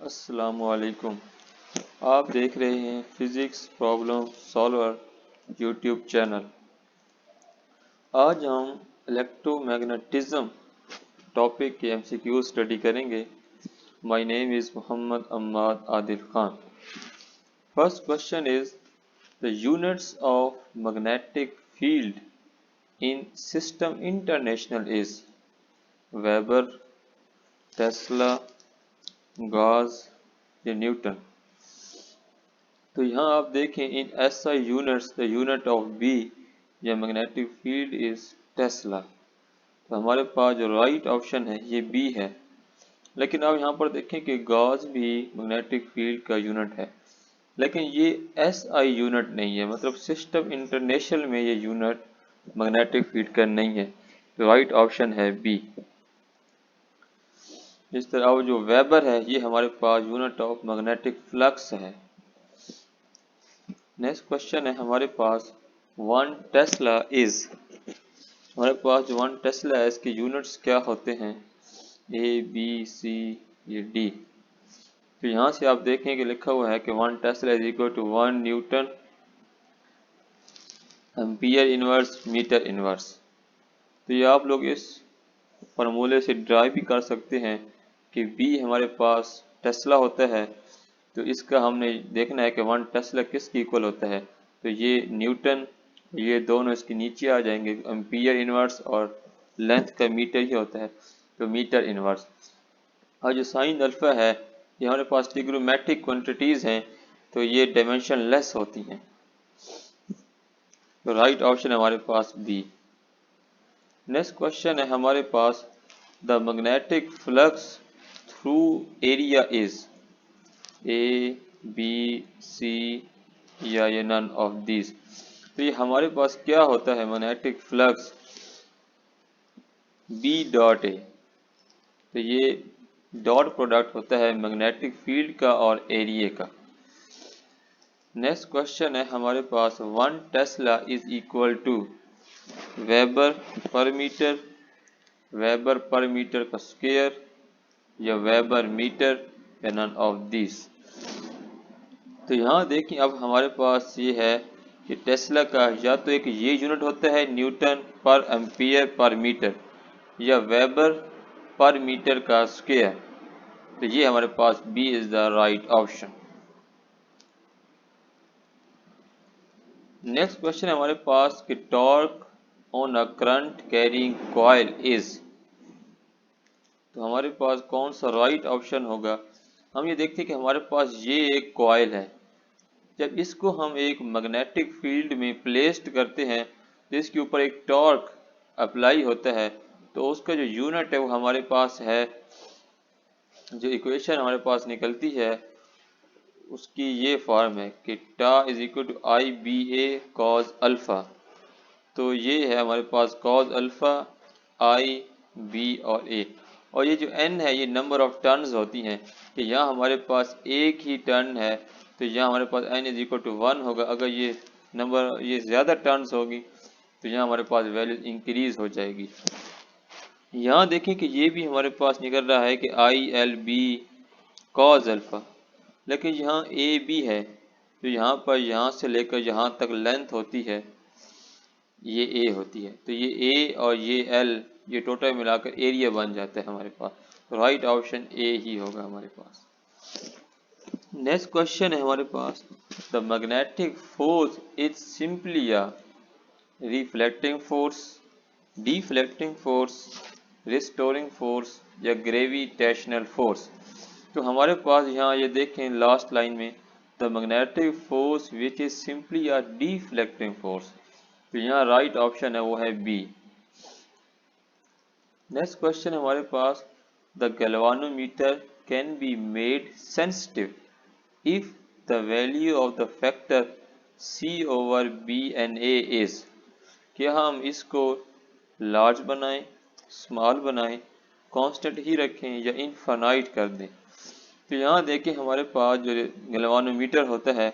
अस्सलामुअलैकुम। आप देख रहे हैं physics problem solver YouTube channel. आज हम इलेक्ट्रोमैग्नेटिज्म टॉपिक के एमसीक्यू स्टडी करेंगे। My name is Mohammad Ammad Adil Khan. First question is the units of magnetic field in system international is weber, tesla, gauss या न्यूटन। तो यहाँ आप देखें in SI units the unit of B या मैग्नेटिक फील्ड इज टेस्ला। तो हमारे पास जो राइट ऑप्शन है ये बी है। लेकिन आप यहाँ पर देखें कि गॉस भी मैग्नेटिक फील्ड का यूनिट है, लेकिन ये SI यूनिट नहीं है, मतलब सिस्टम इंटरनेशनल में ये यूनिट मैग्नेटिक फील्ड का नहीं है। तो राइट ऑप्शन है बी। इस तरह जो वेबर है ये हमारे पास यूनिट ऑफ मैग्नेटिक फ्लक्स है। नेक्स्ट क्वेश्चन है हमारे पास 1 टेस्ला इज। हमारे पास जो 1 टेस्ला है इसके यूनिट्स क्या होते हैं, ए बी सी ये डी। तो यहाँ से आप देखें कि लिखा हुआ है कि 1 tesla is equal to 1 newton ampere inverse metre inverse. तो ये आप लोग इस फार्मूले से ड्राइव भी कर सकते हैं कि बी हमारे पास टेस्ला होता है, तो इसका हमने देखना है कि 1 टेस्ला किसकी इक्वल होता है। तो ये न्यूटन, ये दोनों इसके नीचे आ जाएंगे, एम्पियर इनवर्स और लेंथ का मीटर ही होता है, तो मीटर इनवर्स। और जो साइन अल्फा है ये हमारे पास ट्रिग्नोमेट्रिक क्वांटिटीज हैं, तो ये डायमेंशन लेस होती हैं। तो राइट ऑप्शन है हमारे पास बी। नेक्स्ट क्वेश्चन है हमारे पास the magnetic flux through area is A B C या ये नन ऑफ दिस। तो ये हमारे पास क्या होता है, magnetic flux B dot A. तो ये डॉट प्रोडक्ट होता है मैग्नेटिक फील्ड का और एरिया का। नेक्स्ट क्वेश्चन है हमारे पास 1 tesla is equal to weber per metre का स्क्वायर या वेबर मीटर या नन ऑफ दिस। तो यहाँ देखिए अब हमारे पास ये है कि टेस्ला का या तो एक ये यूनिट होता है न्यूटन पर एम्पियर पर मीटर या वेबर पर मीटर का स्क्वायर। तो ये हमारे पास B is the right option. Next question है हमारे पास कि torque on a current carrying coil is. तो हमारे पास कौन सा राइट ऑप्शन होगा। हम ये देखते हैं कि हमारे पास ये एक कॉइल है, जब इसको हम एक मैग्नेटिक फील्ड में प्लेस्ड करते हैं तो इसके ऊपर एक टॉर्क अप्लाई होता है। तो उसका जो यूनिट है वो हमारे पास है, जो इक्वेशन हमारे पास निकलती है उसकी ये फॉर्म है कि टा is equal to I B A cos alpha. तो ये है हमारे पास कॉज अल्फ़ा आई बी और ए। और ये जो n है ये नंबर ऑफ टर्न्स होती हैं, कि यहाँ हमारे पास एक ही टर्न है तो यहाँ हमारे पास n इज इक्वल टू 1 होगा। अगर ये ज़्यादा टर्न्स होगी तो यहाँ हमारे पास वैल्यू इंक्रीज हो जाएगी। यहाँ देखें कि ये भी हमारे पास निकल रहा है कि I L B cos alpha, लेकिन यहाँ ए बी है तो यहाँ पर यहाँ से लेकर यहाँ तक लेंथ होती है, ये ए होती है। तो ये ए और ये एल ये टोटल मिलाकर एरिया बन जाता है हमारे पास। तो राइट ऑप्शन ए ही होगा हमारे पास। नेक्स्ट क्वेश्चन है हमारे पास the magnetic force is simply a reflecting force, deflecting force, restoring force या ग्रेविटेशनल फोर्स। तो हमारे पास यहाँ ये देखें लास्ट लाइन में the magnetic force which is simply a deflecting force. तो यहाँ राइट ऑप्शन है वो है बी। नेक्स्ट क्वेश्चन हमारे पास the galvanometer can be made sensitive if the value of the factor C over B and A is. क्या हम इसको लार्ज बनाएं, स्मॉल बनाएं, कांस्टेंट ही रखें या इनफाइनाइट कर दें। तो यहाँ देखिए हमारे पास जो गैल्वानोमीटर होता है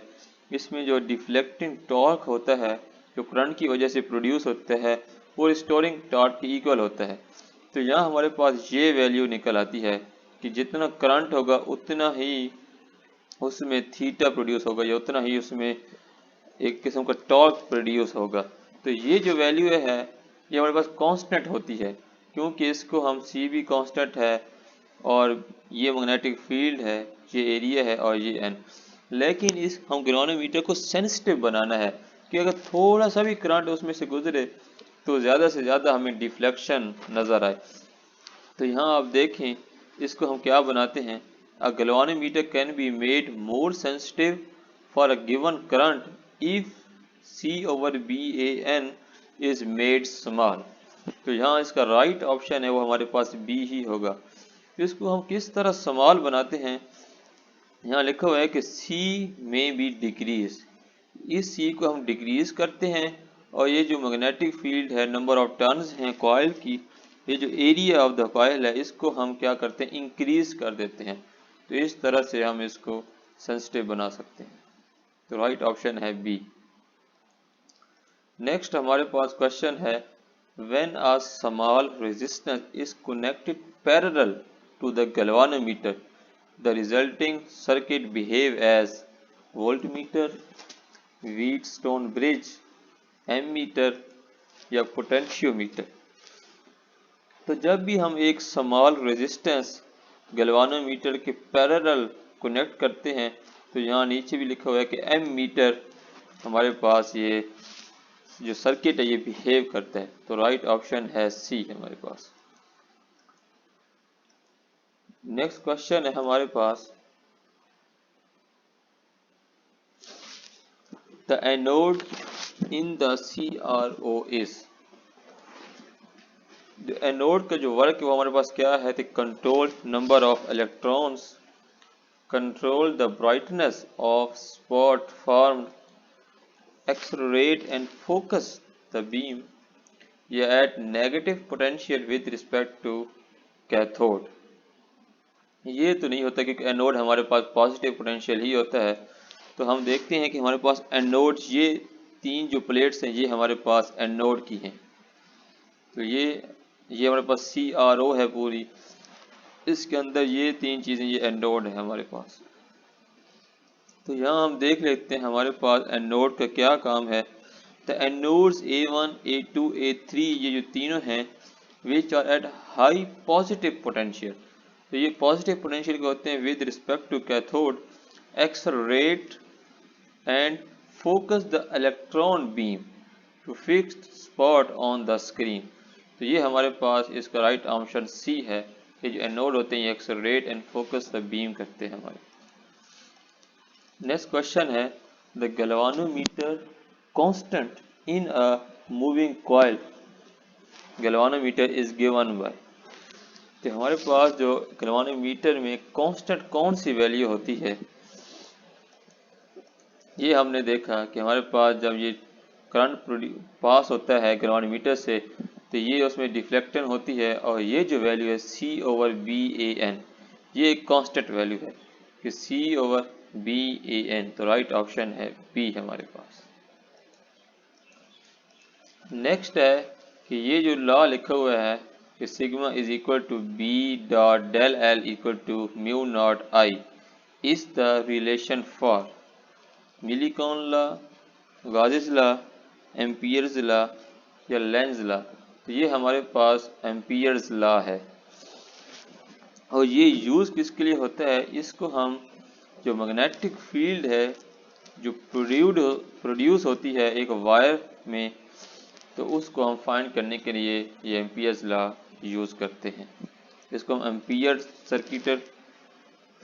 इसमें जो डिफ्लेक्टिंग टॉर्क होता है जो करंट की वजह से प्रोड्यूस होता है वो रिस्टोरिंग टॉर्क के इक्वल होता है। तो यहाँ हमारे पास ये वैल्यू निकल आती है कि जितना करंट होगा उतना ही उसमें थीटा प्रोड्यूस होगा या उतना ही उसमें एक किस्म का टॉर्क प्रोड्यूस होगा। तो ये जो वैल्यू है ये हमारे पास कांस्टेंट होती है, क्योंकि इसको हम सी भी कांस्टेंट है और ये मैग्नेटिक फील्ड है, ये एरिया है और ये एन। लेकिन इस हम गैल्वेनोमीटर को सेंसिटिव बनाना है कि अगर थोड़ा सा भी करंट उसमें से गुजरे तो ज़्यादा से ज़्यादा हमें डिफ्लेक्शन नज़र आए। तो यहाँ आप देखें इसको हम क्या बनाते हैं, अ galvanometer can be made more sensitive for a given current if C/BAN is made small. तो यहाँ इसका राइट ऑप्शन है वो हमारे पास बी ही होगा। तो इसको हम किस तरह स्मॉल बनाते हैं, यहाँ लिखा हुआ है कि C में बी डिक्रीज, इस C को हम डिक्रीज करते हैं और ये जो मैग्नेटिक फील्ड है, नंबर ऑफ टर्न्स हैं कॉइल की, ये जो एरिया ऑफ द कॉइल है इसको हम क्या करते हैं, इंक्रीज कर देते हैं। तो इस तरह से हम इसको सेंसिटिव बना सकते हैं। तो राइट ऑप्शन है बी। नेक्स्ट हमारे पास क्वेश्चन है, when a small resistance is connected parallel to the galvanometer the resulting circuit behave as voltmeter, Wheatstone bridge, ammeter या पोटेंशियोमीटर। तो जब भी हम एक स्मॉल रेजिस्टेंस गैल्वेनोमीटर के पैरेलल कनेक्ट करते हैं तो यहाँ नीचे भी लिखा हुआ है कि एमीटर हमारे पास ये जो सर्किट है ये बिहेव करता है। तो राइट ऑप्शन है सी हमारे पास। नेक्स्ट क्वेश्चन है हमारे पास, the anode in the CRO is. Anode का जो वर्क है वो हमारे पास क्या है, तो control number of electrons, control the brightness of spot formed, accelerate and focus the beam या at negative potential with respect to cathode। ये तो नहीं होता क्योंकि एनोड हमारे पास पॉजिटिव पोटेंशियल ही होता है। तो हम देखते हैं कि हमारे पास एनोड, ये तीन जो प्लेट्स हैं ये हमारे पास एनोड की हैं। तो ये हमारे पास CRO है पूरी, इसके अंदर ये तीन चीज़ें ये एनोड है हमारे पास। तो यहाँ हम देख लेते हैं हमारे पास एनोड का क्या काम है। The anodes A1, A2, A3 ये जो तीनों हैं which are at high positive potential. तो ये पॉजिटिव पोटेंशियल के होते हैं with respect to cathode, accelerate and focus the electron beam to fixed spot on the screen. तो ये हमारे पास इसका राइट ऑप्शन सी है कि जो एनोड होते हैं ये accelerate and focus the beam करते हैं हमारे। नेक्स्ट क्वेश्चन है, the galvanometer constant in a moving coil galvanometer is given bye. तो हमारे पास जो गैल्वेनोमीटर में कांस्टेंट कौन सी वैल्यू होती है, ये हमने देखा कि हमारे पास जब ये करंट पास होता है गैल्वेनोमीटर से तो ये उसमें डिफ्लेक्शन होती है और ये जो वैल्यू है C/BAN ये एक कांस्टेंट वैल्यू है कि C/BAN। तो राइट ऑप्शन है बी हमारे पास। नेक्स्ट है कि ये जो लॉ लिखा हुआ है कि sigma is equal to B dot del L equal to mu naught I is the relation for Millikan law, Gauss's law, Ampere's law या लेंज लॉ। तो ये हमारे पास एम्पियर्स लॉ है और ये यूज़ किसके लिए होता है, इसको हम जो मैग्नेटिक फील्ड है जो प्रोड्यूस होती है एक वायर में, तो उसको हम फाइंड करने के लिए ये एम्पियर्स लॉ यूज़ करते हैं। इसको हम एम्पियर सर्किटर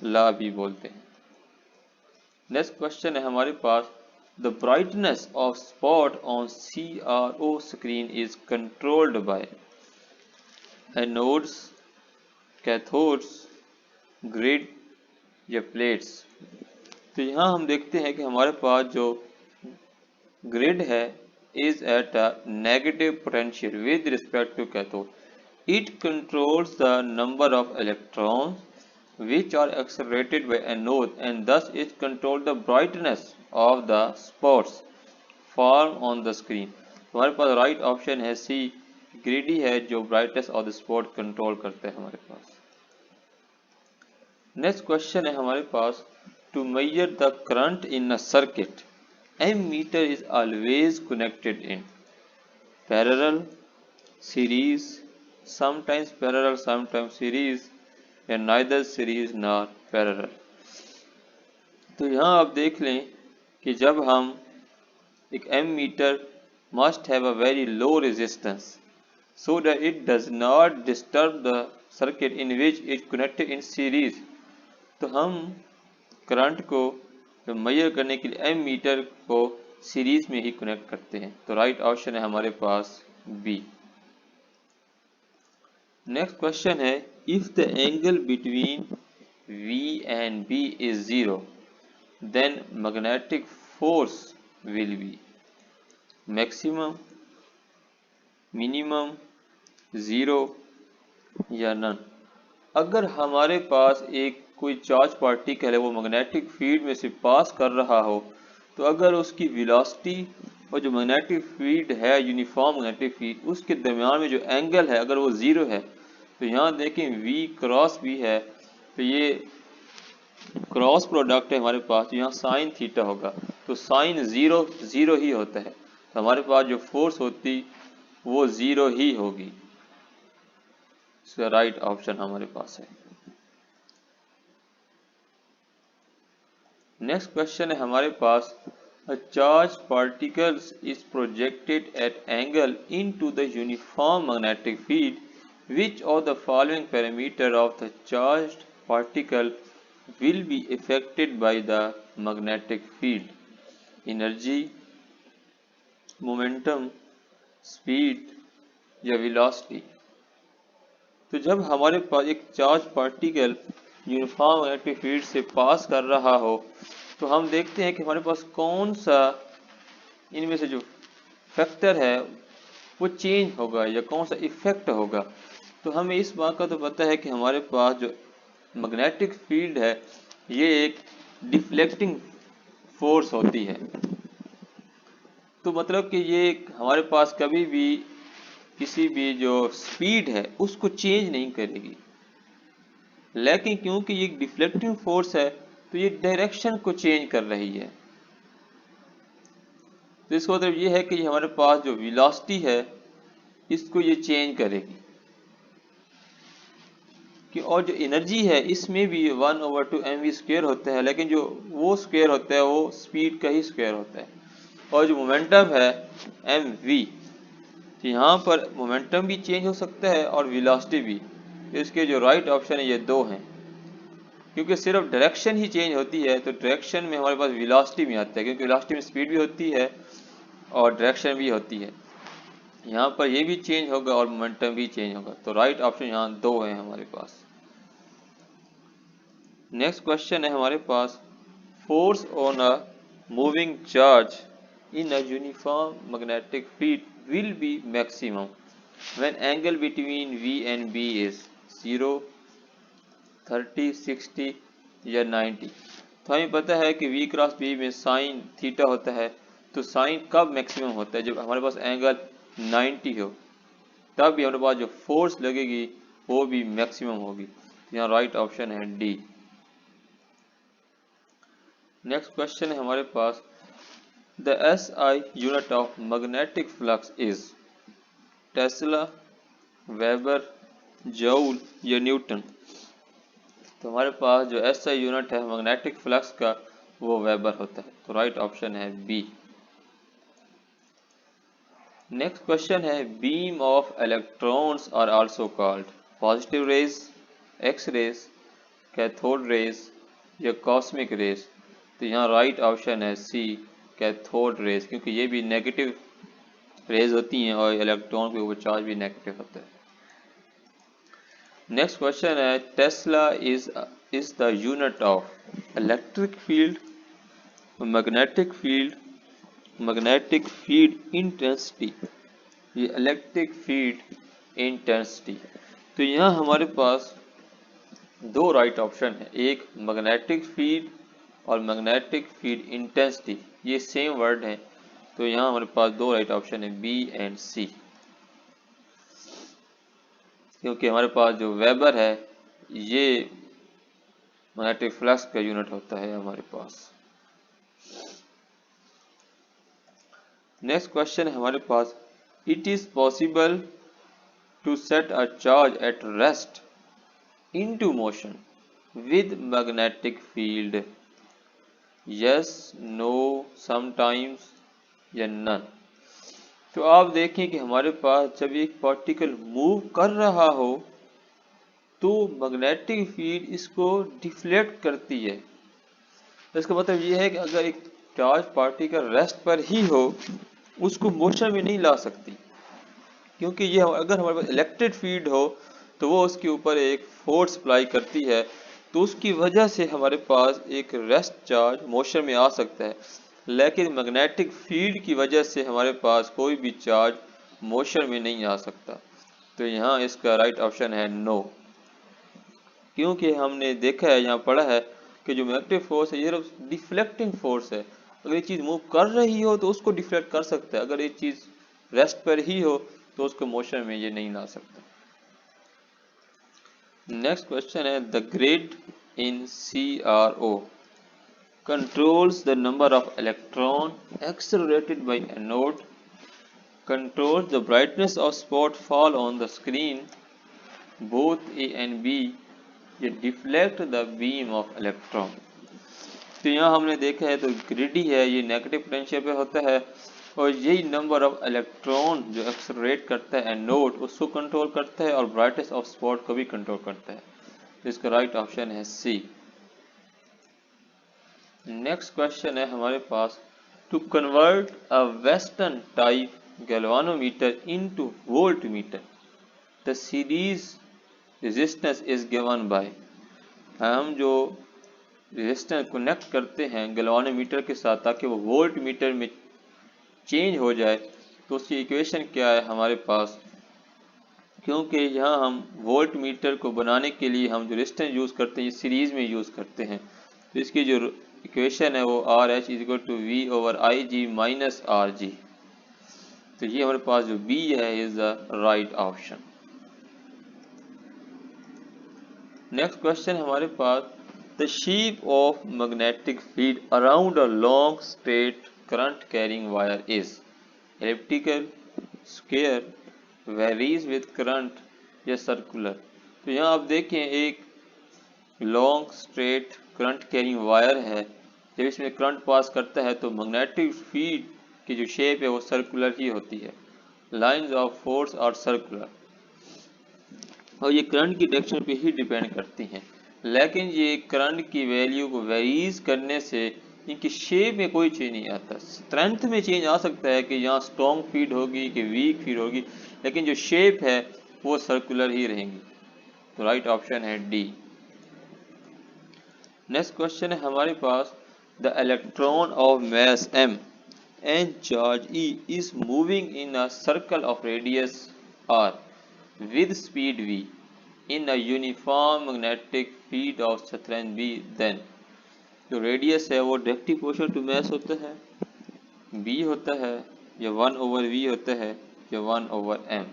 लॉ भी बोलते हैं। नेक्स्ट क्वेश्चन है हमारे पास, the brightness of spot on CRO screen is controlled by anodes, cathodes, grid या प्लेट्स। तो यहाँ हम देखते हैं कि हमारे पास जो ग्रिड है is at a negative potential with respect to cathode. It controls the number of electrons which are accelerated by anode and thus it controls the brightness of the spots formed on the screen. हमारे पास right option है सी, grid ही है जो brightness of the spot control करते हैं हमारे पास। Next question है हमारे पास, to measure the current in a circuit ammeter is always connected in parallel, series, sometimes parallel sometimes series, या नाइदर सीरीज नॉर पैरेलल। तो यहाँ आप देख लें कि जब हम एक ammeter must have a very low resistance so that it does not disturb the circuit in which it connected in series, तो हम करंट को मेजर करने के लिए एमीटर को सीरीज में ही कनेक्ट करते हैं। तो राइट ऑप्शन है हमारे पास बी। नेक्स्ट क्वेश्चन है, if the angle between V and B is 0 then magnetic force will be maximum, minimum, zero या नन। अगर हमारे पास एक कोई चार्ज पार्टिकल है वो मैग्नेटिक फील्ड में से पास कर रहा हो, तो अगर उसकी वेलोसिटी और जो मैग्नेटिक फील्ड है यूनिफॉर्म मैग्नेटिक फील्ड उसके दरमियान में जो एंगल है अगर वो ज़ीरो है, तो यहाँ देखें V क्रॉस B है, तो ये क्रॉस प्रोडक्ट है हमारे पास, तो यहाँ साइन थीटा होगा, तो साइन ज़ीरो ज़ीरो ही होता है, तो हमारे पास जो फोर्स होती वो ज़ीरो ही होगी। इसका राइट ऑप्शन हमारे पास है। नेक्स्ट क्वेश्चन है हमारे पास, a charge particles is projected at angle into the uniform magnetic field which of the following parameter of the charged particle will be affected by the magnetic field, energy, momentum, speed या velocity. तो जब हमारे पास एक charge particle uniform magnetic field से pass कर रहा हो, तो हम देखते हैं कि हमारे पास कौन सा इनमें से जो फैक्टर है वो चेंज होगा या कौन सा इफेक्ट होगा। तो हमें इस बात का तो पता है कि हमारे पास जो मैग्नेटिक फील्ड है ये एक डिफ्लेक्टिंग फोर्स होती है, तो मतलब कि ये हमारे पास कभी भी किसी भी जो स्पीड है उसको चेंज नहीं करेगी, लेकिन क्योंकि ये डिफ्लेक्टिंग फोर्स है तो ये डायरेक्शन को चेंज कर रही है। तो इसका मतलब ये है कि हमारे पास जो वेलोसिटी है इसको ये चेंज करेगी कि, और जो एनर्जी है इसमें भी 1/2mv² होता है, लेकिन जो वो स्क्वायर होता है वो स्पीड का ही स्क्वायर होता है, और जो मोमेंटम है mv, तो यहाँ पर मोमेंटम भी चेंज हो सकता है और वेलोसिटी भी। तो इसके जो राइट ऑप्शन है ये दो हैं, क्योंकि सिर्फ डायरेक्शन ही चेंज होती है, तो डायरेक्शन में हमारे पास वेलोसिटी में आता है, क्योंकि वेलोसिटी में स्पीड भी होती है और डायरेक्शन भी होती है। यहाँ पर ये भी चेंज होगा और मोमेंटम भी चेंज होगा, तो राइट ऑप्शन यहाँ दो है हमारे पास। नेक्स्ट क्वेश्चन है हमारे पास, force on a moving charge in a uniform magnetic field will be maximum when angle between V and B is 0, 30, 60 या 90। तो हमें पता है कि V क्रॉस B में साइन थीटा होता है, तो साइन कब मैक्सिमम होता है, जब हमारे पास एंगल 90 हो, तब भी हमारे पास जो फोर्स लगेगी वो भी मैक्सिमम होगी। तो यहाँ राइट ऑप्शन है डी। नेक्स्ट क्वेश्चन है हमारे पास, the SI unit of magnetic flux is tesla, weber, joule या न्यूटन। तो हमारे पास जो SI यूनिट है मैग्नेटिक फ्लक्स का वो वेबर होता है, तो राइट ऑप्शन है बी। नेक्स्ट क्वेश्चन है, beam of electrons are also called positive rays, X rays, cathode rays या कॉस्मिक रेज। तो यहाँ राइट ऑप्शन है सी, कैथोड रेज, क्योंकि ये भी नेगेटिव रेज होती हैं और इलेक्ट्रॉन के ऊपर चार्ज भी नेगेटिव होता है। नेक्स्ट क्वेश्चन है, Tesla is the unit of electric field, magnetic field, magnetic field intensity, ये इलेक्ट्रिक फील्ड इंटेंसिटी। तो यहाँ हमारे पास दो राइट ऑप्शन है, एक मैग्नेटिक फील्ड और मैग्नेटिक फील्ड इंटेंसिटी, ये सेम वर्ड है, तो यहाँ हमारे पास दो राइट ऑप्शन है बी एंड सी, क्योंकि हमारे पास जो वेबर है ये मैग्नेटिक फ्लक्स का यूनिट होता है हमारे पास। नेक्स्ट क्वेश्चन है हमारे पास, it is possible to set a charge at rest into motion with magnetic field, yes, no, sometimes या नन। तो आप देखें कि हमारे पास जब एक पार्टिकल मूव कर रहा हो तो मैग्नेटिक फील्ड इसको डिफ्लेक्ट करती है। तो इसका मतलब ये है कि अगर एक चार्ज पार्टिकल रेस्ट पर ही हो उसको मोशन में नहीं ला सकती, क्योंकि ये अगर हमारे पास इलेक्ट्रिक फील्ड हो तो वो उसके ऊपर एक फोर्स अप्लाई करती है, तो उसकी वजह से हमारे पास एक रेस्ट चार्ज मोशन में आ सकता है। लेकिन मैग्नेटिक फील्ड की वजह से हमारे पास कोई भी चार्ज मोशन में नहीं आ सकता। तो यहाँ इसका राइट ऑप्शन है नो, क्योंकि हमने देखा है, यहाँ पढ़ा है कि जो मैग्नेटिक फोर्स है ये डिफ्लेक्टिंग फोर्स है। अगर ये चीज़ मूव कर रही हो तो उसको डिफ्लेक्ट कर सकता है, अगर ये चीज़ रेस्ट पर ही हो तो उसको मोशन में ये नहीं ला सकता। नेक्स्ट क्वेश्चन है, the grid in CRO controls the number of electron accelerated by anode, controls the brightness of spot fall on the screen, both A and B, ये deflect the beam of electron. तो यहाँ हमने देखा है तो greedy है, ये negative potential पे होता है और यही नंबर ऑफ इलेक्ट्रॉन जो एक्सेलरेट करता है एनोड उसको कंट्रोल करता है और ब्राइटनेस ऑफ स्पॉट को भी कंट्रोल करता है। तो इसका राइट ऑप्शन है सी। नेक्स्ट क्वेश्चन है हमारे पास, to convert a western type galvanometer into voltmeter the series resistance is given by. हम जो रेजिस्टेंस कनेक्ट करते हैं गैल्वानोमीटर के साथ ताकि वो वोल्ट मीटर में चेंज हो जाए, तो उसकी इक्वेशन क्या है हमारे पास, क्योंकि यहाँ हम वोल्ट मीटर को बनाने के लिए हम जो रेजिस्टेंस यूज़ करते हैं ये सीरीज में यूज़ करते हैं। तो इसकी जो इक्वेशन है वो RH = V/IG - RG। तो ये हमारे पास जो बी है is the right option. Next question हमारे पास, the shape of magnetic field around a long straight current carrying wire is elliptical, square, varies with current या circular। तो यहाँ आप देखें एक long straight current carrying wire है, जब इसमें करंट पास करता है तो मैग्नेटिक फील्ड की जो शेप है वो सर्कुलर ही होती है। Lines of force are circular और ये करंट की डायरेक्शन पे ही डिपेंड करती हैं, लेकिन ये करंट की वैल्यू को वेरीज करने से इनकी शेप में कोई चेंज नहीं आता। स्ट्रेंथ में चेंज आ सकता है कि यहाँ स्ट्रॉन्ग फीड होगी कि वीक फीड होगी, लेकिन जो शेप है वो सर्कुलर ही रहेंगी। तो राइट ऑप्शन है डी। नेक्स्ट क्वेश्चन है हमारे पास, the electron of mass m and charge E is moving in a circle of radius r with speed v in a uniform magnetic field of strength B, then जो radius है वो directly proportional to mass होता है, b होता है या 1/v होता है या 1/m।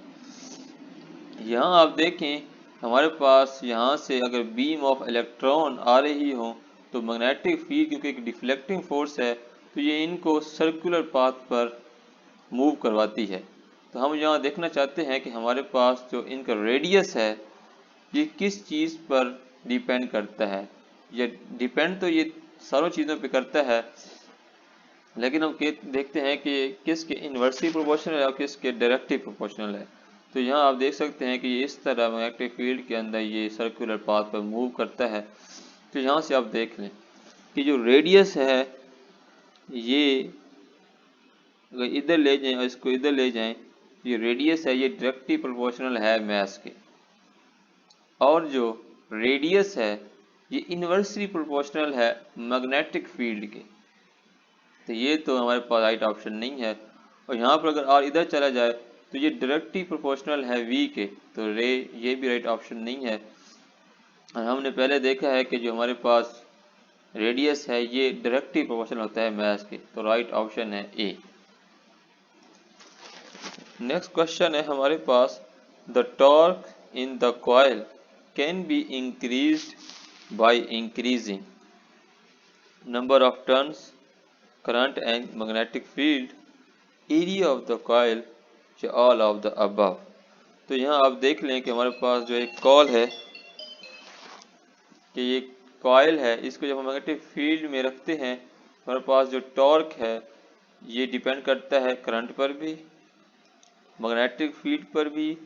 यहाँ आप देखें हमारे पास यहाँ से अगर बीम ऑफ इलेक्ट्रॉन आ रही हो तो मैग्नेटिक फील्ड क्योंकि एक डिफ्लेक्टिंग फोर्स है तो ये इनको सर्कुलर पाथ पर मूव करवाती है। तो हम यहाँ देखना चाहते हैं कि हमारे पास जो इनका रेडियस है ये किस चीज़ पर डिपेंड करता है। ये डिपेंड तो ये सारों चीज़ों पे करता है, लेकिन हम देखते हैं कि किसके इन्वर्सली प्रोपोर्शनल है और किसके डायरेक्टली प्रोपोर्शनल है। तो यहाँ आप देख सकते हैं कि ये इस तरह मैग्नेटिक फील्ड के अंदर ये सर्कुलर पाथ पर मूव करता है। तो यहाँ से आप देख लें कि जो रेडियस है ये अगर इधर ले जाएं और इसको इधर ले जाएं, ये रेडियस है ये डायरेक्टली प्रोपोर्शनल है मास के, और जो रेडियस है ये इन्वर्सली प्रोपोर्शनल है मैग्नेटिक फील्ड के। तो ये तो हमारे पास राइट ऑप्शन नहीं है। और यहाँ पर अगर आर इधर चला जाए तो ये डायरेक्टली प्रोपोर्शनल है वी के, तो ये भी राइट ऑप्शन नहीं है। और हमने पहले देखा है कि जो हमारे पास रेडियस है ये डायरेक्टली प्रोपोर्शनल होता है मास के, तो राइट ऑप्शन है ए। नेक्स्ट क्वेश्चन है हमारे पास, the torque in the coil can be increased by increasing number of turns, current and magnetic field, area of the coil, या all of the above। तो यहाँ आप देख लें कि हमारे पास जो एक कॉल है कि ये कॉइल है, इसको जब हम मैग्नेटिक फील्ड में रखते हैं हमारे पास जो टॉर्क है ये डिपेंड करता है करंट पर भी, मैग्नेटिक फील्ड पर भी,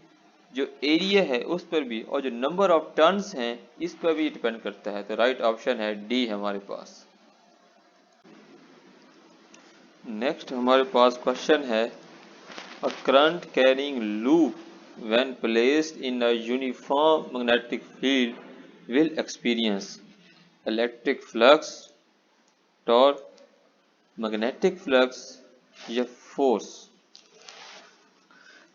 जो एरिया है उस पर भी, और जो नंबर ऑफ टर्न्स हैं इस पर भी डिपेंड करता है। तो राइट ऑप्शन है डी हमारे पास। नेक्स्ट हमारे पास क्वेश्चन है अ current carrying loop when placed in a uniform magnetic field will experience electric flux, torque, magnetic flux या फोर्स।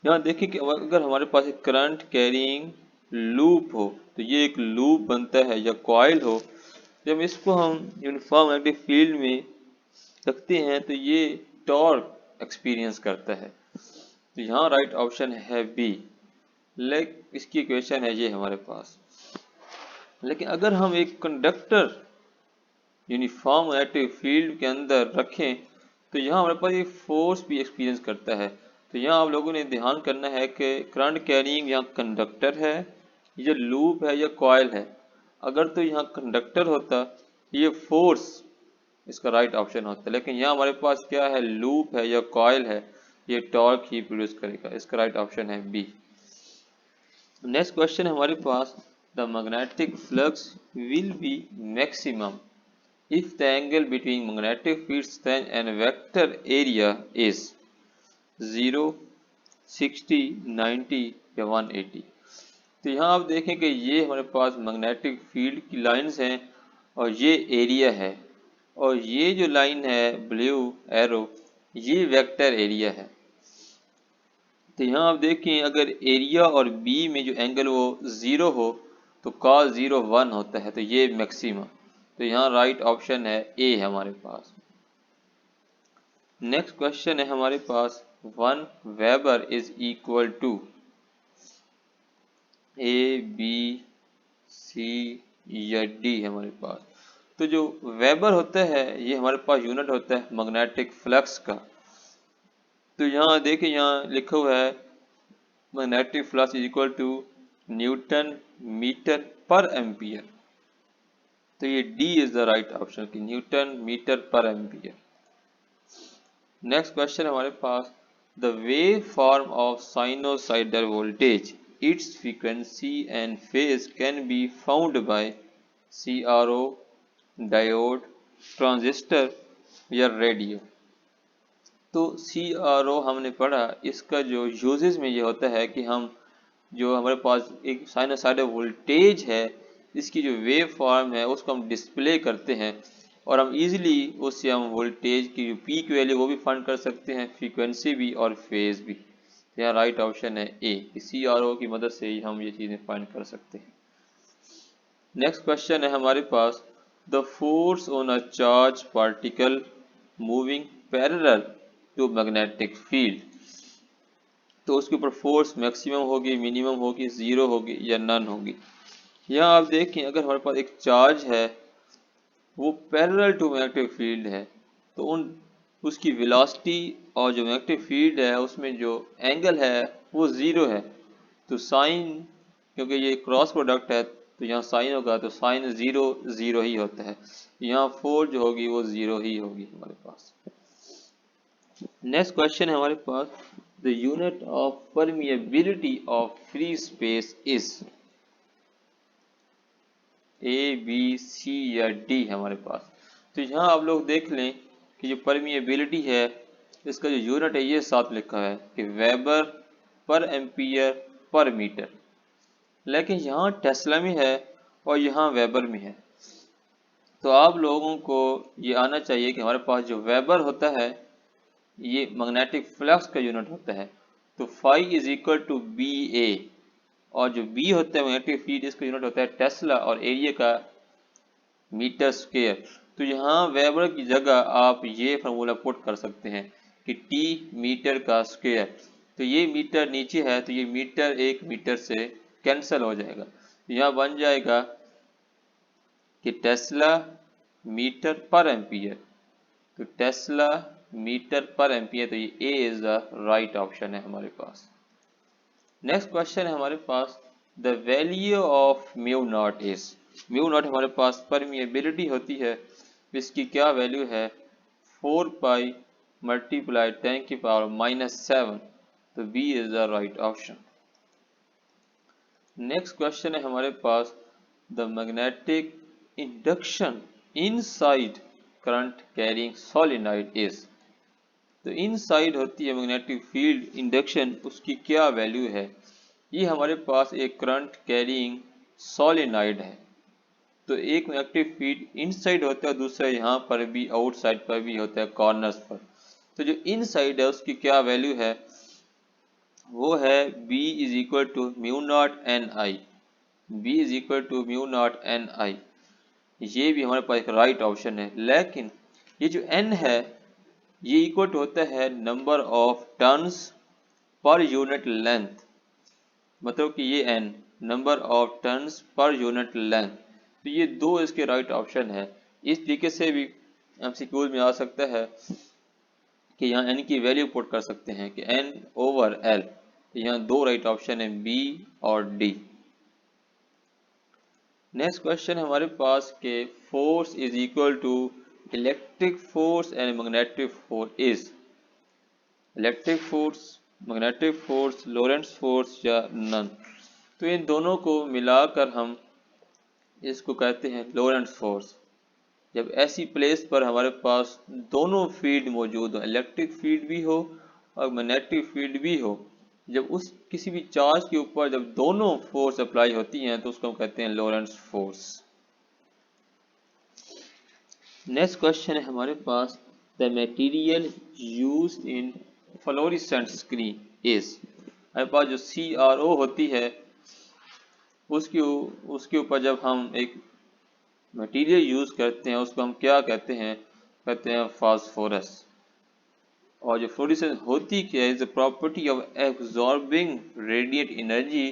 यहाँ देखिए कि अगर हमारे पास एक करंट कैरिंग लूप हो तो ये एक लूप बनता है या कॉइल हो, जब इसको हम यूनिफॉर्म मैग्नेटिक फील्ड में रखते हैं तो ये टॉर्क एक्सपीरियंस करता है। तो यहाँ राइट ऑप्शन है बी। इसकी इक्वेशन है ये हमारे पास। लेकिन अगर हम एक कंडक्टर यूनिफॉर्म मैग्नेटिक फील्ड के अंदर रखें तो यहाँ हमारे पास ये फोर्स भी एक्सपीरियंस करता है। तो यहाँ आप लोगों ने ध्यान करना है कि करंट कैरिंग यहाँ कंडक्टर है या लूप है या कॉइल है। अगर तो यहाँ कंडक्टर होता ये फोर्स इसका राइट ऑप्शन होता, लेकिन यहाँ हमारे पास क्या है, लूप है या कॉइल है, ये टॉर्क ही प्रोड्यूस करेगा। इसका राइट ऑप्शन है बी। नेक्स्ट क्वेश्चन है हमारे पास the magnetic flux will be maximum if the angle between magnetic field strength and vector area is 0, 60, 90 या 180। तो यहाँ आप देखें कि ये हमारे पास मैग्नेटिक फील्ड की लाइंस हैं और ये एरिया है, और ये जो लाइन है ब्लू एरो ये वेक्टर एरिया है। तो यहाँ आप देखें अगर एरिया और बी में जो एंगल वो 0 हो तो cos 0 1 होता है, तो ये मैक्सिमम। तो यहाँ राइट ऑप्शन है ए हमारे पास। नेक्स्ट क्वेश्चन है हमारे पास 1 weber is equal to A, B, C या डी हमारे पास। तो जो वेबर होता है ये हमारे पास यूनिट होता है मैग्नेटिक फ्लक्स का। तो यहाँ देखिए यहाँ लिखा हुआ है magnetic flux is equal to newton metre per ampere. तो ये D is the right option की newton metre per ampere. Next question हमारे पास the wave form of sinusoidal voltage its frequency and phase can be found by CRO, diode, transistor या radio. तो CRO हमने पढ़ा, इसका जो यूजेस में ये होता है कि हम जो हमारे पास एक साइनोसाइडल वोल्टेज है इसकी जो वेव फॉर्म है उसको हम डिस्प्ले करते हैं, और हम इजीली उससे हम वोल्टेज की जो पीक वैल्यू वो भी फाइंड कर सकते हैं, फ्रीक्वेंसी भी और फेज भी। तो यहाँ राइट ऑप्शन है ए कि CRO की मदद से ही हम ये चीज़ें फाइंड कर सकते हैं। नेक्स्ट क्वेश्चन है हमारे पास the force on a charge particle moving parallel to magnetic field. तो उसके ऊपर फोर्स मैक्सिमम होगी, मिनिमम होगी, जीरो होगी या नन होगी। यहाँ आप देखें अगर हमारे पास एक चार्ज है वो पैरेलल टू मैग्नेटिक फील्ड है तो उसकी वेलोसिटी और जो मैग्नेटिक फील्ड है उसमें जो एंगल है वो जीरो है। तो साइन, क्योंकि ये क्रॉस प्रोडक्ट है तो यहाँ साइन होगा तो साइन जीरो जीरो ही होता है। यहाँ फोर्स जो होगी वो जीरो ही होगी हमारे पास। नेक्स्ट क्वेश्चन है हमारे पास the unit of permeability of free space is A, B, C या डी हमारे पास। तो यहाँ आप लोग देख लें कि जो परमिएबिलिटी है इसका जो यूनिट है ये साथ लिखा है कि वेबर पर एम्पियर पर मीटर, लेकिन यहाँ टेस्ला में है और यहाँ वेबर में है। तो आप लोगों को ये आना चाहिए कि हमारे पास जो वेबर होता है ये मैग्नेटिक फ्लक्स का यूनिट होता है। तो phi is equal to B A, और जो बी होता है मैग्नेटिक फील्ड इसका यूनिट होता है टेस्ला और एरिया का मीटर स्क्वायर। तो यहाँ वेबर की जगह आप ये फार्मूला पुट कर सकते हैं कि टी मीटर का स्क्वायर। तो ये मीटर नीचे है तो ये मीटर एक मीटर से कैंसिल हो जाएगा। तो यहाँ बन जाएगा कि टेस्ला मीटर पर एम्पियर, तो टेस्ला मीटर पर एम्पियर, तो ये A is the right option है हमारे पास। नेक्स्ट क्वेश्चन है हमारे पास, the value of mu naught is, mu naught हमारे पास परमिएबिलिटी होती है, इसकी क्या वैल्यू है 4 पाई मल्टीप्लाई 10 की पावर -7, तो B is the right option. Next question है हमारे पास, the magnetic induction inside current carrying solenoid is, तो इनसाइड होती है मैग्नेटिक फील्ड इंडक्शन, उसकी क्या वैल्यू है। ये हमारे पास एक करंट कैरिंग सोलेनॉइड है, तो एक मैग्नेटिक फील्ड इनसाइड होता है, दूसरा यहाँ पर भी आउटसाइड पर भी होता है कॉर्नर्स पर। तो जो इनसाइड है उसकी क्या वैल्यू है, वो है B is equal to mu naught N I, B is equal to mu naught N I, ये भी हमारे पास एक राइट ऑप्शन है। लेकिन ये जो n है ये इक्वल टू होता है number of turns per unit length, मतलब कि ये n number of turns per unit length, तो ये दो इसके राइट ऑप्शन है। इस तरीके से भी एमसीक्यूज में आ सकता है कि यहाँ n की वैल्यू पुट कर सकते हैं कि n ओवर l, तो यहाँ दो राइट ऑप्शन है B और D। नेक्स्ट क्वेश्चन हमारे पास के force is equal to electric force and magnetic force is, electric force, magnetic force, Lorentz force या नन, तो इन दोनों को मिलाकर हम इसको कहते हैं लोरेंट्स फोर्स। जब ऐसी प्लेस पर हमारे पास दोनों फील्ड मौजूद हो, इलेक्ट्रिक फील्ड भी हो और मैग्नेटिक फील्ड भी हो, जब उस किसी भी चार्ज के ऊपर जब दोनों फोर्स अप्लाई होती हैं तो उसको हम कहते हैं लोरेंट्स फोर्स। नेक्स्ट क्वेश्चन है हमारे पास, the material used in fluorescent screen is, हमारे पास जो CRO होती है उसके ऊपर जब हम एक मटेरियल यूज करते हैं उसको हम क्या कहते हैं, कहते हैं फास्फोरस। और जो फ्लोरेसेंस होती क्या है, is the property of absorbing radiate energy,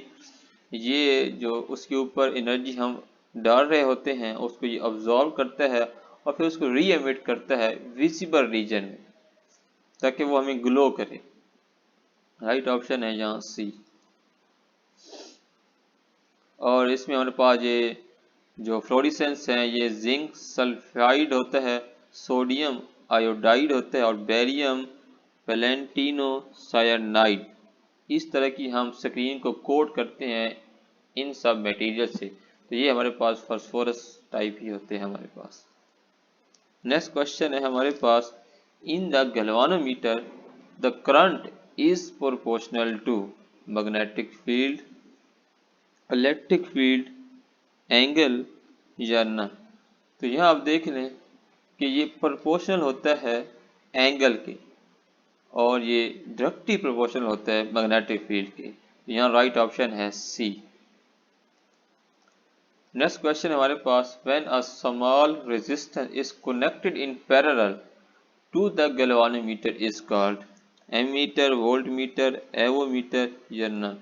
ये जो उसके ऊपर एनर्जी हम डाल रहे होते हैं उसको ये अब्जॉर्ब करता है और फिर उसको री एमिट करता है विजिबल रीजन में, ताकि वो हमें ग्लो करे। राइट ऑप्शन है यहाँ C। और इसमें हमारे पास ये जो फ्लोरेसेंस है ये जिंक सल्फाइड होता है, सोडियम आयोडाइड होता है और बेरियम पैलेंटिनो साइनाइड, इस तरह की हम स्क्रीन को कोट करते हैं इन सब मटेरियल से, तो ये हमारे पास फास्फोरस टाइप ही होते हैं हमारे पास। नेक्स्ट क्वेश्चन है हमारे पास, in the galvanometer the current is proportional to magnetic field, electric field, angle या नन, तो यहाँ आप देख लें कि ये प्रोपोर्शनल होता है एंगल के और ये डायरेक्टली प्रोपोर्शनल होता है मैग्नेटिक फील्ड के, तो यहाँ राइट ऑप्शन है C। नेक्स्ट क्वेश्चन हमारे पास, when a small resistance is connected in parallel to the galvanometer is called, ammeter, voltmeter, avometer या नन,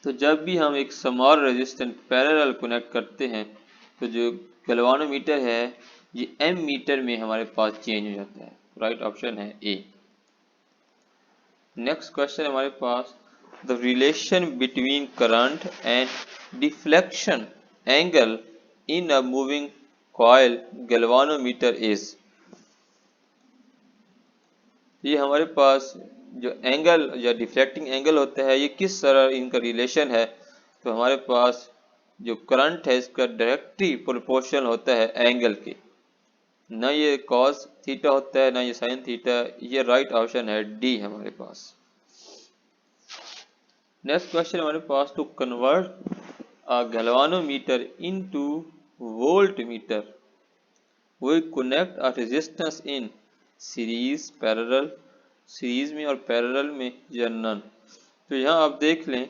तो जब भी हम एक स्मॉल रेजिस्टेंस पैरेलल कनेक्ट करते हैं तो जो गैल्वानोमीटर है ये एम मीटर में हमारे पास चेंज हो जाता है, राइट ऑप्शन है A। नेक्स्ट क्वेश्चन हमारे पास, the relation between current and deflection angle in a moving coil galvanometer is, ये हमारे पास जो एंगल या डिफ्लेक्टिंग एंगल होता है ये किस तरह इनका रिलेशन है, तो हमारे पास जो करंट है इसका डायरेक्टली प्रोपोर्शनल होता है एंगल के, ना ये कॉस थीटा होता है ना ये साइन थीटा, ये राइट ऑप्शन है D हमारे पास। नेक्स्ट क्वेश्चन हमारे पास, to convert a galvanometer into voltmeter we connect a resistance in series, parallel, series में और पैरेलल में या नन, तो यहाँ आप देख लें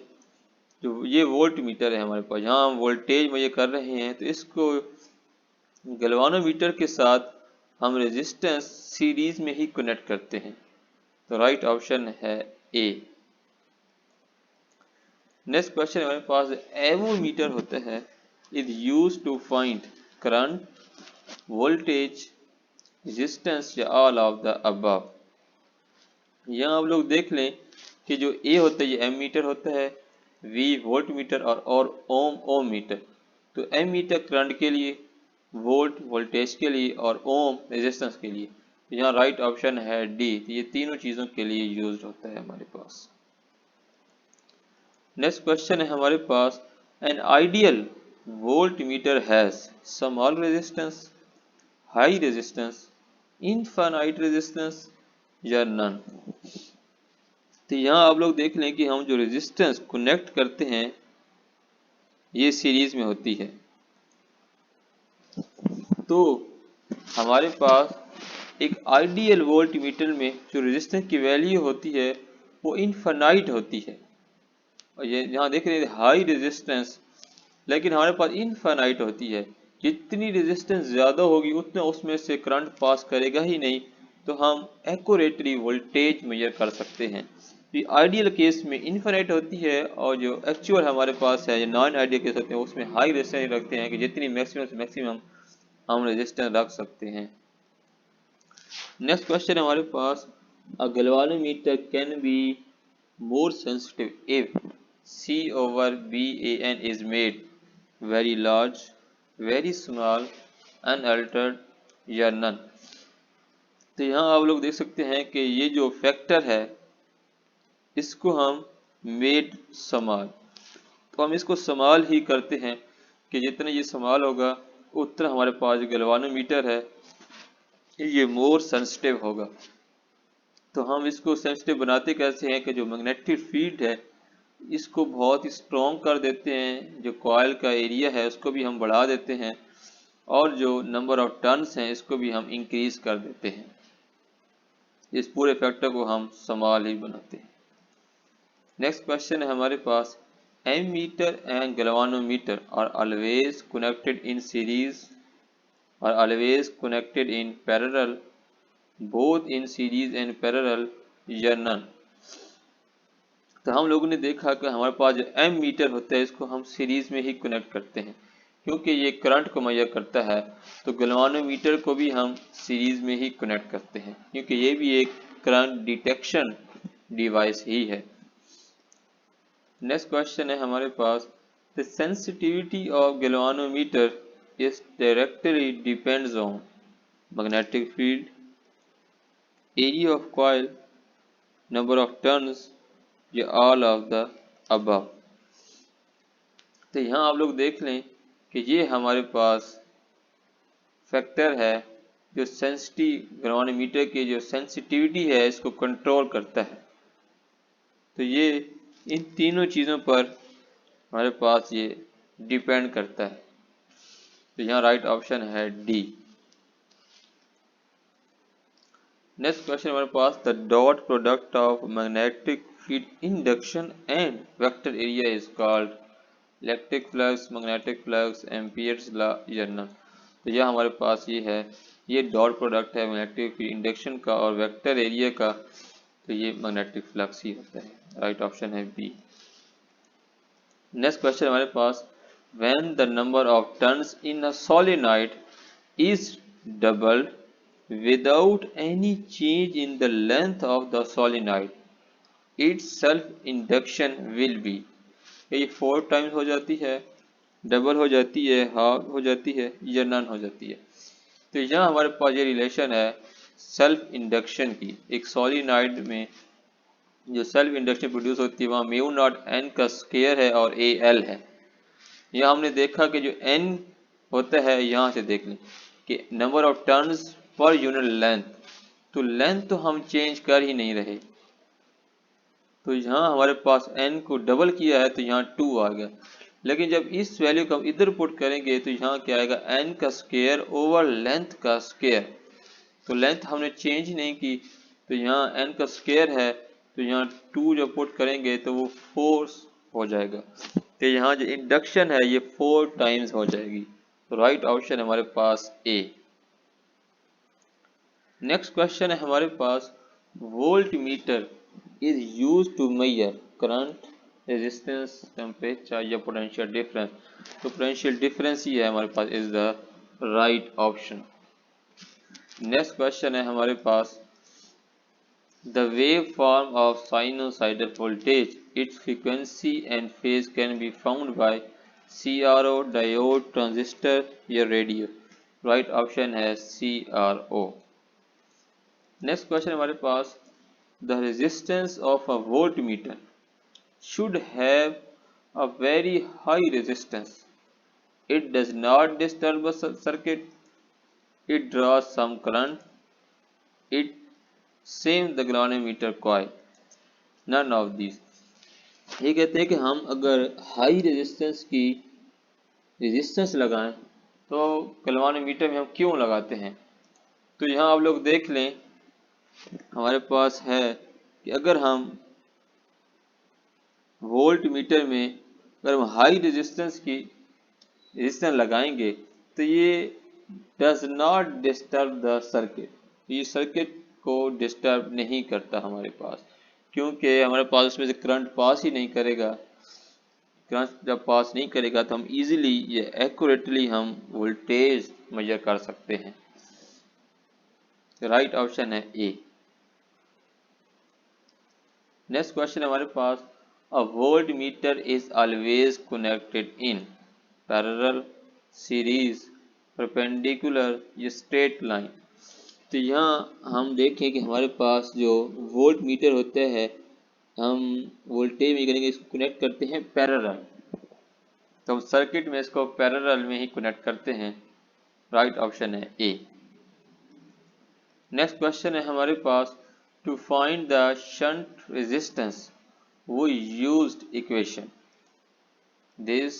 जो ये वोल्ट मीटर है हमारे पास, यहाँ हम वोल्टेज में ये कर रहे हैं तो इसको गैल्वानोमीटर के साथ हम रेजिस्टेंस सीरीज में ही कनेक्ट करते हैं, तो राइट ऑप्शन है A। नेक्स्ट क्वेश्चन हमारे पास, एवोमीटर होता है is used to find current, voltage, resistance या ऑल ऑफ द अबव। यहाँ आप लोग देख लें कि जो ए होता है ये एमीटर होता है, वी वोल्ट मीटर और ओम ओम मीटर। तो एमीटर करंट के लिए, वोल्ट वोल्टेज के लिए और ओम रेजिस्टेंस के लिए। तो यहाँ राइट ऑप्शन है डी। तो ये तीनों चीज़ों के लिए यूज होता है हमारे पास। नेक्स्ट क्वेश्चन है हमारे पास, an ideal voltmeter has small resistance, high resistance, infinite resistance या नन। तो यहाँ आप लोग देख लें कि हम जो रेजिस्टेंस कनेक्ट करते हैं ये सीरीज में होती है। तो हमारे पास एक आइडियल वोल्ट मीटर में जो रेजिस्टेंस की वैल्यू होती है वो इनफाइनाइट होती है। और ये यहाँ देख रहे हैं हाई रेजिस्टेंस, लेकिन हमारे पास इनफाइनाइट होती है। जितनी रेजिस्टेंस ज़्यादा होगी उतना उसमें से करंट पास करेगा ही नहीं, तो हम एक्यूरेटली वोल्टेज मेजर कर सकते हैं। ये आइडियल केस में इनफाइनाइट होती है और जो एक्चुअल हमारे पास है, ये नॉन आइडियल केस होते हैं, उसमें हाई रेजिस्टेंस रखते हैं कि जितनी मैक्सिमम से मैक्सिमम हम रेजिस्टेंस रख सकते हैं। नेक्स्ट क्वेश्चन हमारे पास, a galvanometer can be more sensitive if C over BAN is made very large, very small, unaltered या none। तो यहाँ आप लोग देख सकते हैं कि ये जो फैक्टर है इसको हम मेड स्मॉल, तो हम इसको स्मॉल ही करते हैं कि जितना ये स्मॉल होगा उतना हमारे पास जो गैल्वेनोमीटर है ये मोर सेंसिटिव होगा। तो हम इसको सेंसिटिव बनाते कैसे हैं कि जो मैग्नेटिक फील्ड है इसको बहुत ही स्ट्रॉन्ग कर देते हैं, जो कॉइल का एरिया है उसको भी हम बढ़ा देते हैं और जो नंबर ऑफ टर्न्स हैं इसको भी हम इंक्रीज कर देते हैं। इस पूरे फैक्टर को हम स्मॉल ही बनाते हैं। नेक्स्ट क्वेश्चन है हमारे पास, ammeter and galvanometer are always connected in series, are always connected in parallel, both in series and parallel या नन। तो हम लोगों ने देखा कि हमारे पास जो एम मीटर होता है इसको हम सीरीज में ही कनेक्ट करते हैं क्योंकि ये करंट को मेजर करता है। तो गैल्वेनोमीटर को भी हम सीरीज में ही कनेक्ट करते हैं क्योंकि ये भी एक करंट डिटेक्शन डिवाइस ही है। नेक्स्ट क्वेश्चन है हमारे पास, the sensitivity of galvanometer is directly depends on magnetic field, area of coil, number of turns या ऑल ऑफ द अबव। तो यहाँ आप लोग देख लें कि ये हमारे पास फैक्टर है जो गैल्वेनोमीटर की जो सेंसिटिविटी है इसको कंट्रोल करता है। तो ये इन तीनों चीज़ों पर हमारे पास ये डिपेंड करता है। तो यहाँ राइट ऑप्शन है डी। नेक्स्ट क्वेश्चन हमारे पास, the dot product of magnetic field induction and vector area is called electric flux, magnetic flux, ampere's law या नन। तो यह हमारे पास ये है, ये डॉट प्रोडक्ट है मैग्नेटिक फील्ड इंडक्शन का और वेक्टर एरिया का, तो ये मैग्नेटिक फ्लक्स ही होता है। राइट ऑप्शन है बी। नेक्स्ट क्वेश्चन हमारे पास, when the number of turns in a solenoid is doubled without any change in the length of the solenoid, its self induction will be। ये 4 times हो जाती है, डबल हो जाती है, हाफ हो जाती है या नन हो जाती है। तो यहाँ हमारे पास ये रिलेशन है सेल्फ इंडक्शन की। एक सोलेनॉइड में जो सेल्फ इंडक्शन प्रोड्यूस होती है वहाँ म्यू नॉट एन का स्क्वायर है और ए एल है। यहाँ हमने देखा कि जो एन होता है, यहाँ से देख लें कि number of turns per unit length, तो लेंथ तो हम चेंज कर ही नहीं रहे। तो यहाँ हमारे पास n को डबल किया है तो यहाँ 2 आ गया, लेकिन जब इस वैल्यू को हम इधर पुट करेंगे तो यहाँ क्या आएगा, n का स्क्वायर ओवर लेंथ का स्क्वायर। तो लेंथ हमने चेंज नहीं की, तो यहाँ n का स्क्वायर है तो यहाँ 2 जब पुट करेंगे तो वो 4 हो जाएगा। तो यहाँ जो इंडक्शन है ये 4 टाइम्स हो जाएगी। तो राइट ऑप्शन हमारे पास ए। नेक्स्ट क्वेश्चन है हमारे पास, volt meter is use to measure current, resistance, temperature या पोटेंशियल डिफरेंस। तो पोटेंशियल डिफरेंस ही है हमारे पास is the right option. Next question है हमारे पास, the wave form of sinusoidal voltage, its frequency and phase can be found by CRO, diode, transistor या रेडियो। राइट ऑप्शन है CRO। नेक्स्ट क्वेश्चन हमारे पास, the resistance of a voltmeter should have a very high resistance. It does not disturb a circuit. It draws some current. It same the galvanometer coil. None of these. ये कहते हैं कि हम अगर high resistance की resistance लगाएं तो galvanometer में हम क्यों लगाते हैं। तो यहाँ आप लोग देख लें, हमारे पास है कि अगर हम वोल्ट मीटर में अगर हम हाई रेजिस्टेंस की रेजिस्टेंस लगाएंगे तो ये does not disturb the circuit, ये सर्किट को डिस्टर्ब नहीं करता हमारे पास, क्योंकि हमारे पास उसमें से करंट पास ही नहीं करेगा। करंट जब पास नहीं करेगा तो हम इजीली ये एक्यूरेटली हम वोल्टेज मेजर कर सकते हैं। राइट ऑप्शन है ए। नेक्स्ट क्वेश्चन हमारे पास, a volt meter is always connected in parallel, series, perpendicular या स्ट्रेट लाइन। तो यहाँ हम देखें कि हमारे पास जो वोल्ट मीटर होते हैं, हम वोल्टेज में करेंगे इसको कनेक्ट करते हैं पैरेलल, तो हम सर्किट में इसको पैरेलल में ही कनेक्ट करते हैं। राइट ऑप्शन है ए। नेक्स्ट क्वेश्चन है हमारे पास, to find the shunt resistance वो used equation this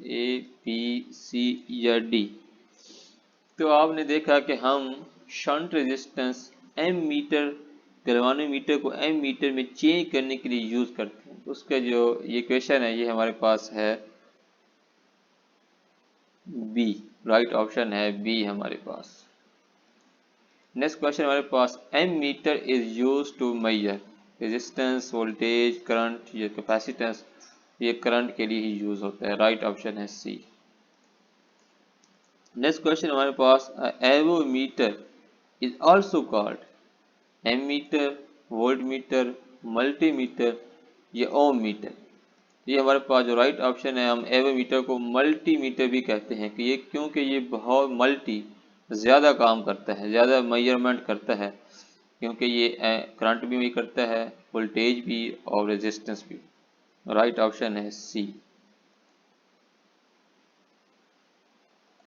A B C या डी। तो आपने देखा कि हम shunt resistance ammeter galvanometer को एम मीटर में चेंज करने के लिए यूज करते हैं। उसका जो ये क्वेश्चन है ये हमारे पास है बी। राइट ऑप्शन है बी हमारे पास। नेक्स्ट क्वेश्चन हमारे पास, ammeter is use to measure resistance, voltage, current या कैपेसिटेंस। ये करंट के लिए ही यूज होता है। राइट ऑप्शन है सी। नेक्स्ट क्वेश्चन हमारे पास, avometer is also called ammeter, voltmeter, multimeter या ओम मीटर। ये हमारे पास जो राइट ऑप्शन है, हम एवोमीटर को मल्टीमीटर भी कहते हैं कि ये क्योंकि ये बहुत मल्टी ज़्यादा काम करता है, ज़्यादा मेजरमेंट करता है, क्योंकि ये करंट भी करता है, वोल्टेज भी और रेजिस्टेंस भी। राइट ऑप्शन है सी।